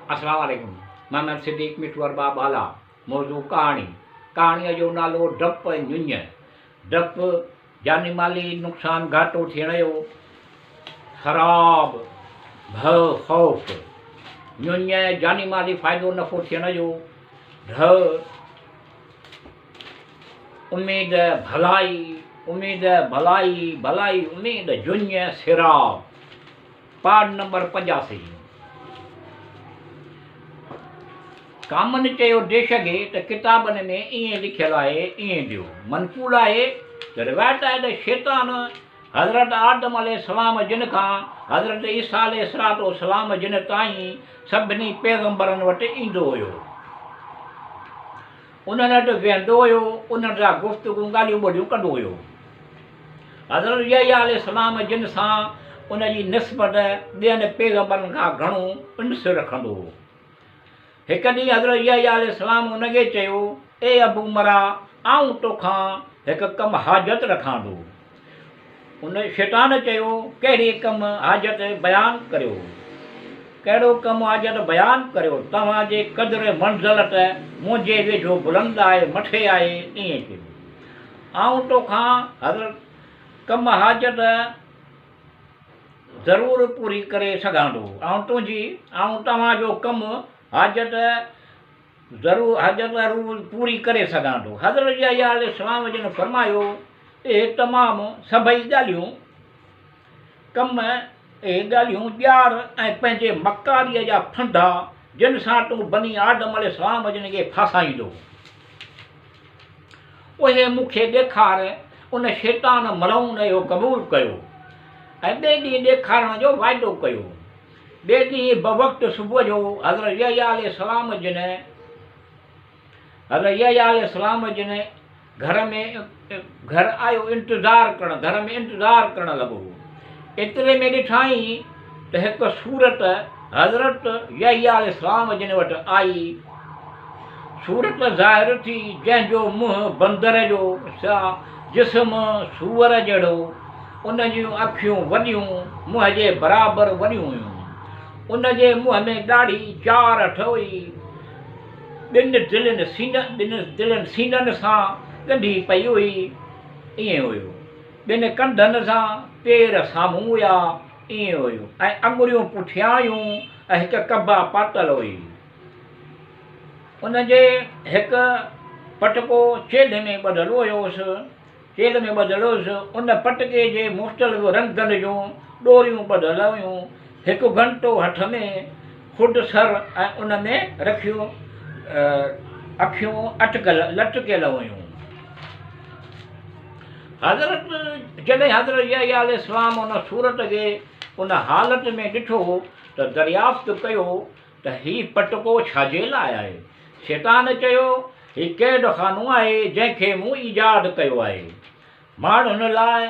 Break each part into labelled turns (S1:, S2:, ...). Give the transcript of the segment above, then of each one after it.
S1: अस्सलाम वालेकुम। मैं सिद्दीक मिठू अरबाब आला। मौजू कहाणीअ जो नालो डप ञुञ। डप जानी माली नुक़सान घाटो थियण जो, ख़राब भउ ख़ौफ़। ञुञ जानी माली फ़ाइदो नफ़ो थियण जो, ढ उम्मीद भलाई, उम्मीद भलाई, भलाई उम्मीद, जुञ सिराब। पाठ नंबर 85। कामन चयो देश खे त किताबनि में ईअं लिखियलु आहे, ईअं ॾियो। मनक़ूल आहे त रिवायत आहे त शैतान हज़रत आदम अलैहिस्सलाम जिन खां हज़रत ईसा अलैहिस्सलाम जिन ताईं सभिनी पैगंबरनि वटि ईंदो हुयो, उन्हनि वटि वेहंदो हुयो, उन्हनि सां गुफ़्तगू ॻाल्हियूं ॿोलियूं कंदो हुयो। हज़रत यहया अलैहिस्सलाम जिन सां उनजी निस्बत ॿियनि पैगंबरनि खां घणो उनस रखंदो हो। हिकु ॾींहुं हज़रत यहया अलैहिस्सलाम उनखे चयो, ए अबू मरा, आऊं तोखां हिकु कमु हाजत रखां थो। उन शैतान चयो, कहिड़ी कमु हाजत बयानु करियो। कहिड़ो कमु हाजत बयानु करियो? तव्हांजे क़द्र मंज़लत मुंहिंजे वेझो बुलंद आहे, मथे आहे, ईअं चयो। आऊं तोखां हज़रत कमु हाजत ज़रूरु पूरी करे सघां थो। आऊं तव्हांजो कमु हाजत ज़रूरु पूरी करे सघां थो। हज़रत यहया अलैहिस्सलाम जिन फरमायो, ए तमामु सभई ॻाल्हियूं कम ॻाल्हियूं ॼाण ऐं पंहिंजे मकारीअ जा फंदा जिन सां तूं बनी आदम अलैहिस्सलाम जिन खे फासाईंदो, उहे मूंखे ॾेखार। उन शैतान मलऊन इहो क़बूलु कयो ऐं ॿिए ॾींहुं ॾेखारण जो वाइदो कयो। ॿिए ॾींहुं बवक़्तु सुबुह जो हज़रत यहया अलैहिस्सलाम जिन घर आयो, घर में इंतज़ारु करणु लॻो। एतिरे में ॾिठाई त हिकु सूरत हज़रत यहया अलैहिस्सलाम जिन वटि आई। सूरत ज़ाहिर थी, जंहिंजो मुंहुं बंदर जो, जिस्म सूअर जहिड़ो, उन जूं अखियूं वॾियूं, मुंहं जे बराबरि वॾियूं हुयूं। उन जे मुंहं में ॾाढी 4 अठ हुई। ॿिनि दिलनि सीननि सां ॻंढी पई हुई, ईअं हुयो। ॿिनि कंधनि सां पेर साम्हूं हुया, ईअं हुयो। ऐं अंगुरियूं पुठियां हुयूं ऐं हिकु कबा पातल हुई। उन जे हिकु पटको चेल्ह में ॿधलु हुयोसि। उन पटके जे मुख़्तलिफ़ रंगनि जूं ॾोरियूं ॿधल हुयूं। हिकु घंटो हथ में खुड सर ऐं उन में रखियूं अखियूं लटकियल हुयूं। जॾहिं हज़रत यहया अलैहिस्सलाम उन सूरत खे उन हालत में ॾिठो त दरियाफ़्त कयो त हीउ पटको छाजे लाइ आहे। शैतान चयो, हीउ क़ैद ख़ानो आहे जंहिंखे मूं ईजाद कयो आहे माण्हुनि लाइ,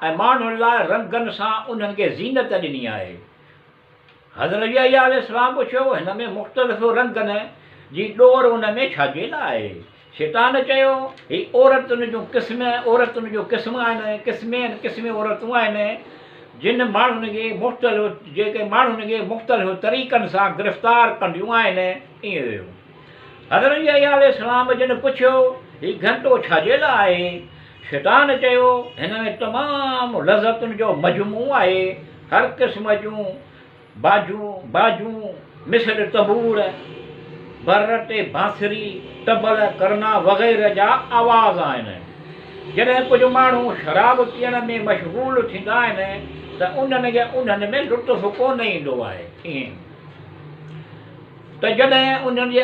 S1: ऐं माण्हुनि लाइ रंगनि सां उन्हनि खे ज़ीनत ॾिनी आहे। हज़रत यहया अलैहिस्सलाम पुछियो, हिन में मुख़्तलिफ़ रंगनि जी ॾोर उन में छाजे लाइ आहे? शैतान चयो, हीउ औरतुनि जो क़िस्म आहिनि, क़िस्मे औरतूं आहिनि, जिन माण्हुनि खे मुख़्तलिफ़ तरीक़नि सां गिरफ़्तार कंदियूं आहिनि, ईअं हुयो। हज़रत यहया अलैहिस्सलाम जिन पुछियो, हीउ घंटो छाजे लाइ आहे? शैतान चयो, हिन में तमामु लज़तुनि जो मजमू आहे। हर क़िस्म जूं बाजूं मिसल तबूर, बर्रटे बांसुरी, तबल, करना वग़ैरह जा आवाज़ आहिनि। जॾहिं कुझु माण्हू शराब पीअण में मशगूल थींदा आहिनि त उन्हनि में लुत्फ़ कोन ईंदो आहे। ईअं त जॾहिं उन्हनि जो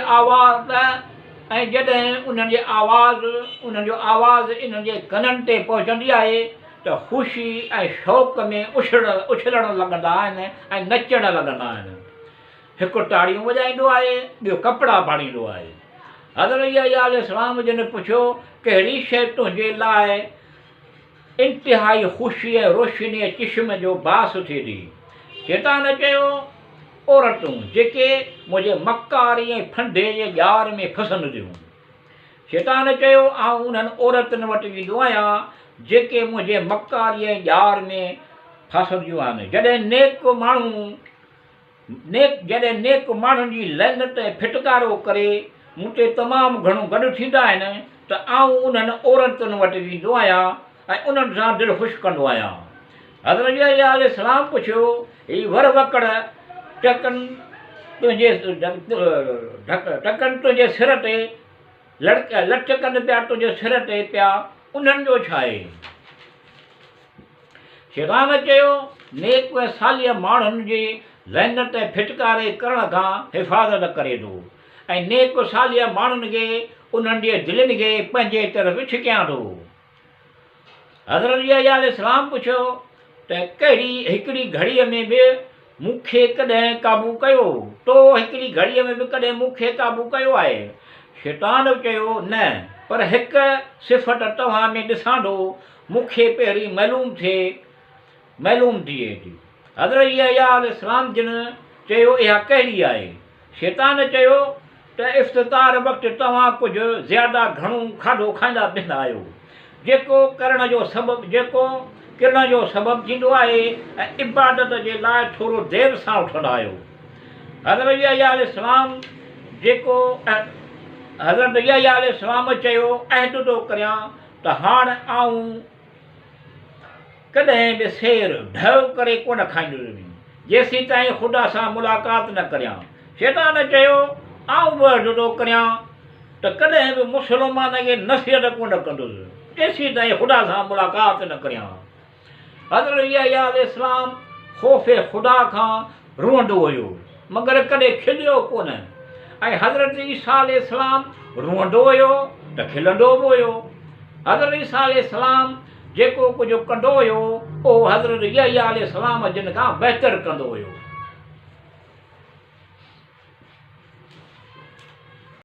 S1: आवाज़ इन्हनि जे कननि ते पहुचंदी आहे त ख़ुशी ऐं शौक़ में उछलणु लॻंदा आहिनि ऐं नचणु लॻंदा आहिनि। हिकु ताड़ियूं वॼाईंदो आहे, ॿियो कपिड़ा फाड़ींदो आहे। हज़रत यहया अलैहिस्सलाम जिन पुछियो, कहिड़ी शइ तुंहिंजे लाइ इंतिहाई ख़ुशी ऐं रोशनीअ चिश्म जो बास थिए थी? शैतान चयो, औरतूं जेके मुंहिंजे मकारी ऐं फंदे जे ॼार में फसंदियूं। शैतान चयो, आउं उन्हनि औरतुनि वटि वेंदो आहियां जेके मुंहिंजे मकारी ऐं ॼार में फासंदियूं आहिनि। जॾहिं नेक माण्हू नेक जॾहिं नेक माण्हुनि जी लहनत ऐं फिटकारो करे मूं ते तमामु घणो गॾु थींदा आहिनि त आऊं उन्हनि औरतुनि वटि वेंदो आहियां ऐं उन्हनि सां दिलि ख़ुशि कंदो आहियां। हज़रत यहया अलैहिस्सलाम पुछियो, ही वर वकड़ टकनि तुंहिंजे टकनि तुंहिंजे सिर ते लटकनि पिया तुंहिंजे सिर ते पिया, उन्हनि जो छा आहे? शैतान चयो, नेक ऐं सालीअ माण्हुनि जे लहनत ऐं फिटकारे करण खां हिफ़ाज़त करे थो ऐं नेक सालीअ माण्हुनि खे उन्हनि जे दिलनि खे पंहिंजे तरफ़ छिकियां थो। हज़रत यहया अलैहिस्सलाम पुछियो त कहिड़ी हिकिड़ी घड़ीअ में बि मूंखे कॾहिं क़ाबू कयो, तो हिकिड़ी घड़ीअ में बि कॾहिं मूंखे क़ाबू कयो आहे? शैतान चयो, न, पर हिकु सिफ़त तव्हां में ॾिसां थो, मूंखे पहिरीं मालूम थिए थी। हज़रत यहया अलैहिस्सलाम जिन चयो, इहा कहिड़ी आहे? शैतान चयो त इफ़्तितार वक़्तु तव्हां कुझु ज़्यादा घणो खाधो खाईंदा पीअंदा आहियो, जेको किरण जो सबबु थींदो आहे ऐं इबादत जे लाइ थोरो देरि सां उथंदा आहियो। हज़रत यहया अलैहिस्सलाम चयो, अहद थो करियां त हाणे आऊं कॾहिं बि सेर ढव करे कोन खाईंदुसि जेसीं ताईं ख़ुदा सां मुलाक़ात न करियां। शैतान चयो, आऊं बि अर्ज़ु थो करियां त कॾहिं बि मुस्लमान खे नसीहत कोन कंदुसि जेसीं ताईं ख़ुदा सां मुलाक़ात न करियां। हज़रत यहया अलैहिस्सलाम ख़ौफ़ ख़ुदा खां रुअंदो हुयो, मगर कॾहिं खिलियो कोन, ऐं हज़रत ईसा अलैहिस्सलाम रुअंदो हुयो त खिलंदो बि हुयो। हज़रत ईसा अलैहिस्सलाम जेको कुझु कंदो हुयो, उहो हज़रत यहया अलैहिस्सलाम जिन खां बहितर कंदो हुयो।